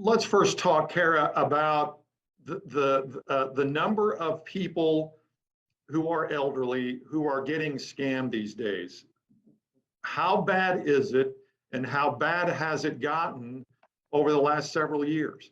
let's first talk, Cara, about the number of people who are elderly who are getting scammed these days. How bad is it, and how bad has it gotten over the last several years?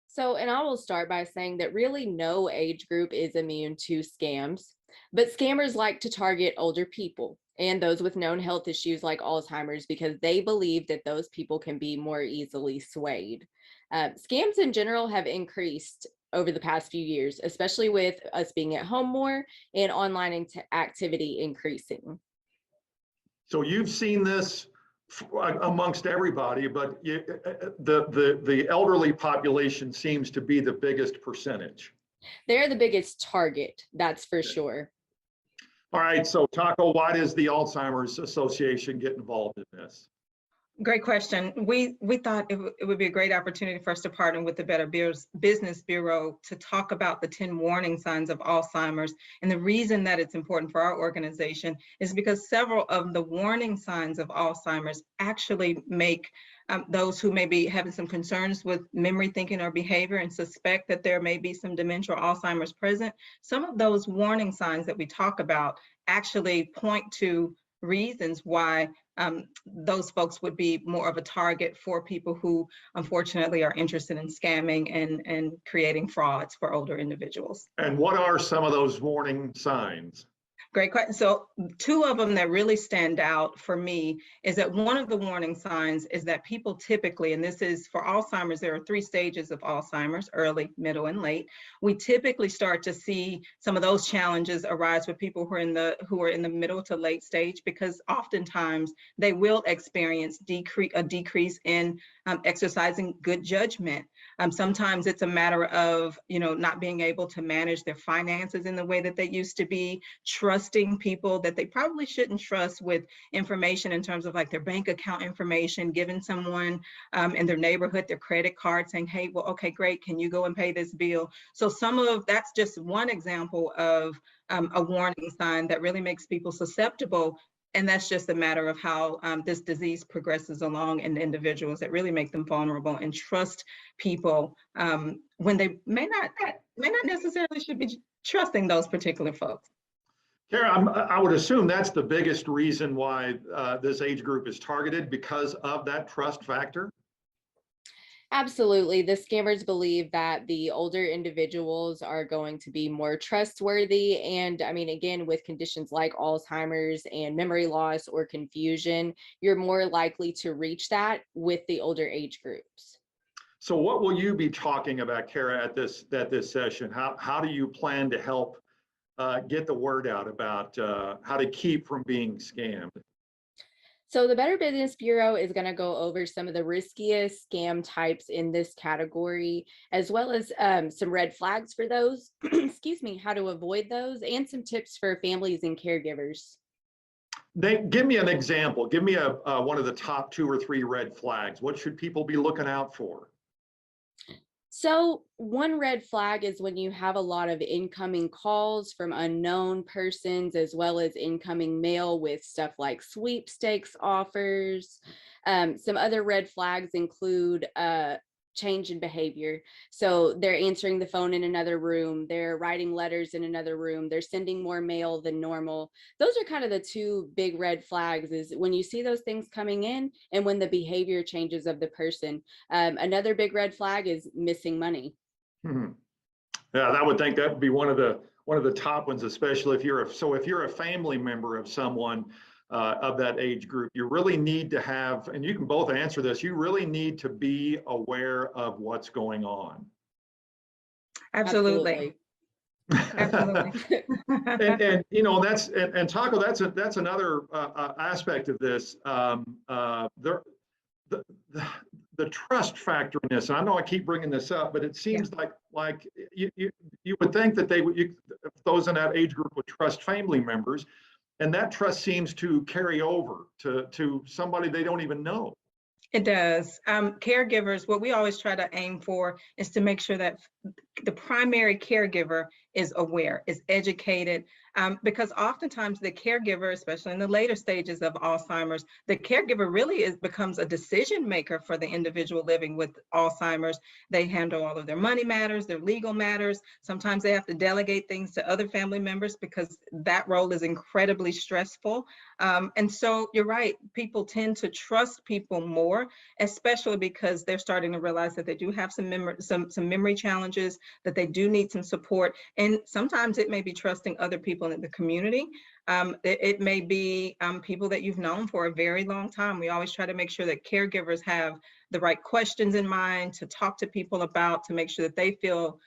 So, and I will start by saying that really no age group is immune to scams, but scammers like to target older people and those with known health issues like Alzheimer's because they believe that those people can be more easily swayed. Scams in general have increased over the past few years, especially with us being at home more and online activity increasing. So you've seen this amongst everybody, but the elderly population seems to be the biggest percentage. They're the biggest target, that's for sure. All right, so Taco, why does the Alzheimer's Association get involved in this? Great question. We thought it would be a great opportunity for us to partner with the Better Business Bureau to talk about the 10 warning signs of Alzheimer's. And the reason that it's important for our organization is because several of the warning signs of Alzheimer's actually make those who may be having some concerns with memory, thinking, or behavior and suspect that there may be some dementia or Alzheimer's present. Some of those warning signs that we talk about actually point to reasons why those folks would be more of a target for people who unfortunately are interested in scamming and creating frauds for older individuals. And what are some of those warning signs? Great question. So two of them that really stand out for me is that one of the warning signs is that people typically, and this is for Alzheimer's, there are 3 stages of Alzheimer's: early, middle, and late. We typically start to see some of those challenges arise with people who are in the middle to late stage, because oftentimes they will experience a decrease in exercising good judgment. Sometimes it's a matter of, not being able to manage their finances in the way that they used to be, trusting people that they probably shouldn't trust with information in terms of like their bank account information, giving someone in their neighborhood their credit card saying, hey, well, okay, great, can you go and pay this bill? So that's just one example of a warning sign that really makes people susceptible. And that's just a matter of how this disease progresses along in individuals that really make them vulnerable and trust people when they may not necessarily should be trusting those particular folks. Cara, I would assume that's the biggest reason why this age group is targeted, because of that trust factor. Absolutely. The scammers believe that the older individuals are going to be more trustworthy. And I mean, again, with conditions like Alzheimer's and memory loss or confusion, you're more likely to reach that with the older age groups. So what will you be talking about, Cara, at this session? How do you plan to help get the word out about how to keep from being scammed? So the Better Business Bureau is going to go over some of the riskiest scam types in this category, as well as some red flags for those, excuse me, how to avoid those, and some tips for families and caregivers. Give me an example. Give me one of the top 2 or 3 red flags. What should people be looking out for? So one red flag is when you have a lot of incoming calls from unknown persons, as well as incoming mail with stuff like sweepstakes offers. Some other red flags include change in behavior. So they're answering the phone in another room, they're writing letters in another room, they're sending more mail than normal. Those are kind of the 2 big red flags, is when you see those things coming in and when the behavior changes of the person. Another big red flag is missing money. Yeah, I would think that would be one of the top ones, especially if you're a family member of someone of that age group. You really need to have, and you can both answer this, you really need to be aware of what's going on. Absolutely. Absolutely. and Taco, that's another aspect of this. The trust factor in this. And I know I keep bringing this up, but it seems like you would think that those in that age group would trust family members, and that trust seems to carry over to somebody they don't even know. It does. Caregivers, what we always try to aim for is to make sure that the primary caregiver is aware, is educated because oftentimes the caregiver, especially in the later stages of Alzheimer's, the caregiver really becomes a decision maker for the individual living with Alzheimer's. They handle all of their money matters, their legal matters. Sometimes they have to delegate things to other family members because that role is incredibly stressful. And so you're right, people tend to trust people more, especially because they're starting to realize that they do have some memory challenges, that they do need some support. And sometimes it may be trusting other people in the community. It may be people that you've known for a very long time. We always try to make sure that caregivers have the right questions in mind to talk to people about, to make sure that they feel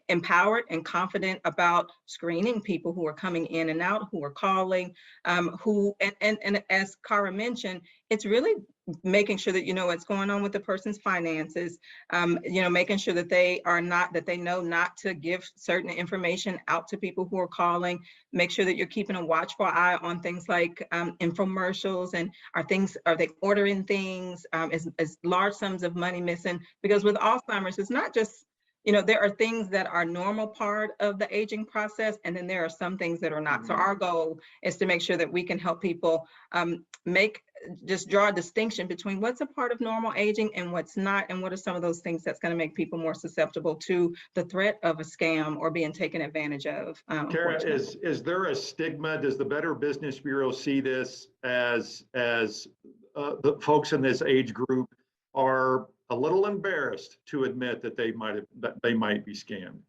empowered and confident about screening people who are coming in and out, who are calling, and as Cara mentioned, it's really making sure that you know what's going on with the person's finances, making sure that they know not to give certain information out to people who are calling. Make sure that you're keeping a watchful eye on things like infomercials, and are they ordering things, is large sums of money missing? Because with Alzheimer's, it's not just, there are things that are normal part of the aging process, and then there are some things that are not. So our goal is to make sure that we can help people draw a distinction between what's a part of normal aging and what's not, and what are some of those things that's going to make people more susceptible to the threat of a scam or being taken advantage of. Cara, is there a stigma? Does the Better Business Bureau see this as the folks in this age group are a little embarrassed to admit that they might be scammed?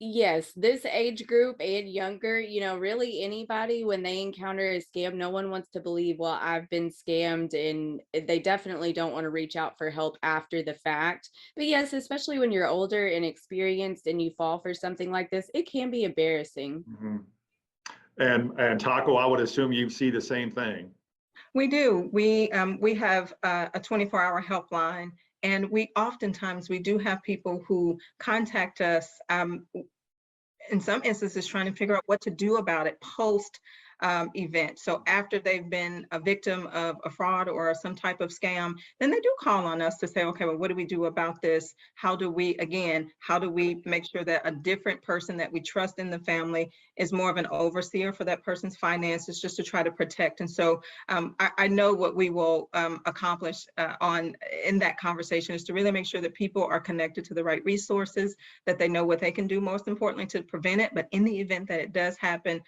Yes, this age group and younger, really anybody, when they encounter a scam, no one wants to believe, well, I've been scammed, and they definitely don't want to reach out for help after the fact. But yes, especially when you're older and experienced and you fall for something like this, it can be embarrassing. Mm-hmm. And Taco, I would assume you see the same thing. We do. We have a 24-hour helpline, and we do have people who contact us in some instances trying to figure out what to do about it post event. So after they've been a victim of a fraud or some type of scam, then they do call on us to say, okay, well, what do we do about this? How do we make sure that a different person that we trust in the family is more of an overseer for that person's finances, just to try to protect? And so I know what we will accomplish in that conversation is to really make sure that people are connected to the right resources, that they know what they can do, most importantly, to prevent it. But in the event that it does happen,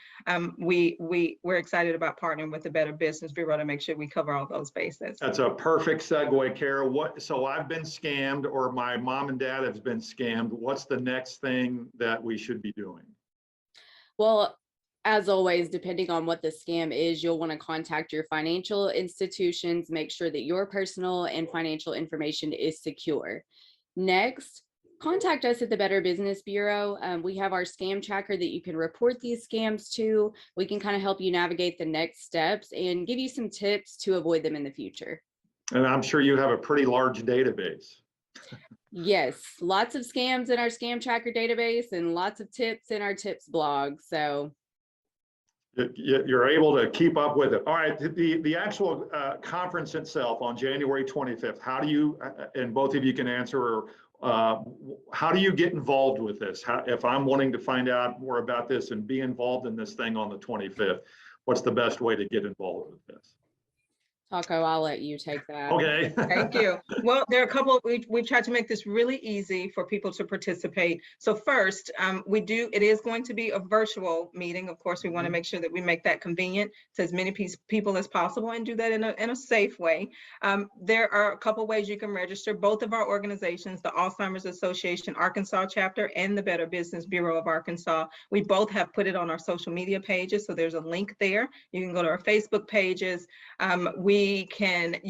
we're excited about partnering with the Better Business Bureau to make sure we cover all those bases. That's a perfect segue, Cara. So I've been scammed, or my mom and dad have been scammed. What's the next thing that we should be doing? Well, as always, depending on what the scam is, you'll want to contact your financial institutions, make sure that your personal and financial information is secure. Next, contact us at the Better Business Bureau. We have our scam tracker that you can report these scams to. We can kind of help you navigate the next steps and give you some tips to avoid them in the future. And I'm sure you have a pretty large database. Yes, lots of scams in our scam tracker database and lots of tips in our tips blog. So you're able to keep up with it. All right, the actual conference itself on January 25th, how do you, and both of you can answer, how do you get involved with this? If I'm wanting to find out more about this and be involved in this thing on the 25th, what's the best way to get involved with this? Taco, I'll let you take that. Okay. Thank you. Well, there are a couple, we've tried to make this really easy for people to participate. So first, it is going to be a virtual meeting. Of course, we want to make sure that we make that convenient to as many people as possible and do that in a safe way. There are a couple ways you can register. Both of our organizations, the Alzheimer's Association Arkansas chapter and the Better Business Bureau of Arkansas, we both have put it on our social media pages. So there's a link there. You can go to our Facebook pages. You can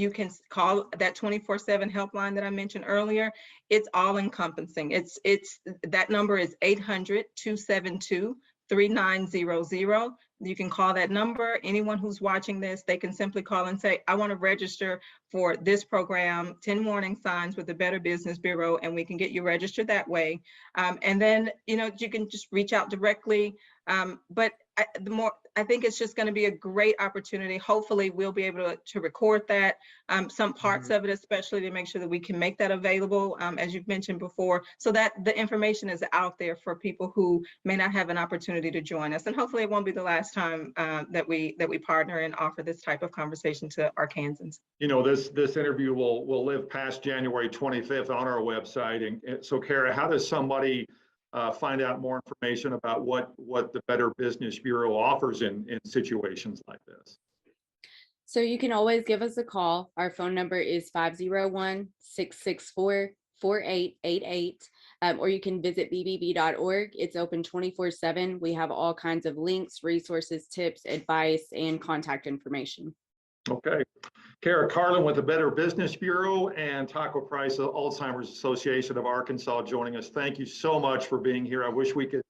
call that 24/7 helpline that I mentioned earlier. It's all encompassing. That number is 800-272-3900. You can call that number. Anyone who's watching this, they can simply call and say, I want to register for this program, 10 Warning Signs with the Better Business Bureau, and we can get you registered that way. And then, you can just reach out directly. But I think it's just going to be a great opportunity. Hopefully we'll be able to record that, some parts of it, especially to make sure that we can make that available, as you've mentioned before, so that the information is out there for people who may not have an opportunity to join us. And hopefully it won't be the last time that we partner and offer this type of conversation to Arkansans. You know, this interview will live past January 25th on our website. And so, Cara, how does somebody find out more information about what the Better Business Bureau offers in situations like this? So you can always give us a call. Our phone number is 501-664-4888, or you can visit bbb.org. It's open 24/7. We have all kinds of links, resources, tips, advice, and contact information. Okay. Cara Carlin with the Better Business Bureau and Taco Price, the Alzheimer's Association of Arkansas, joining us. Thank you so much for being here. I wish we could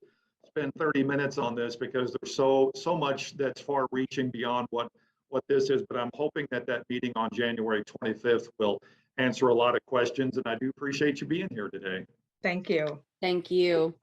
spend 30 minutes on this because there's so much that's far reaching beyond what this is, but I'm hoping that meeting on January 25th will answer a lot of questions, and I do appreciate you being here today. Thank you. Thank you.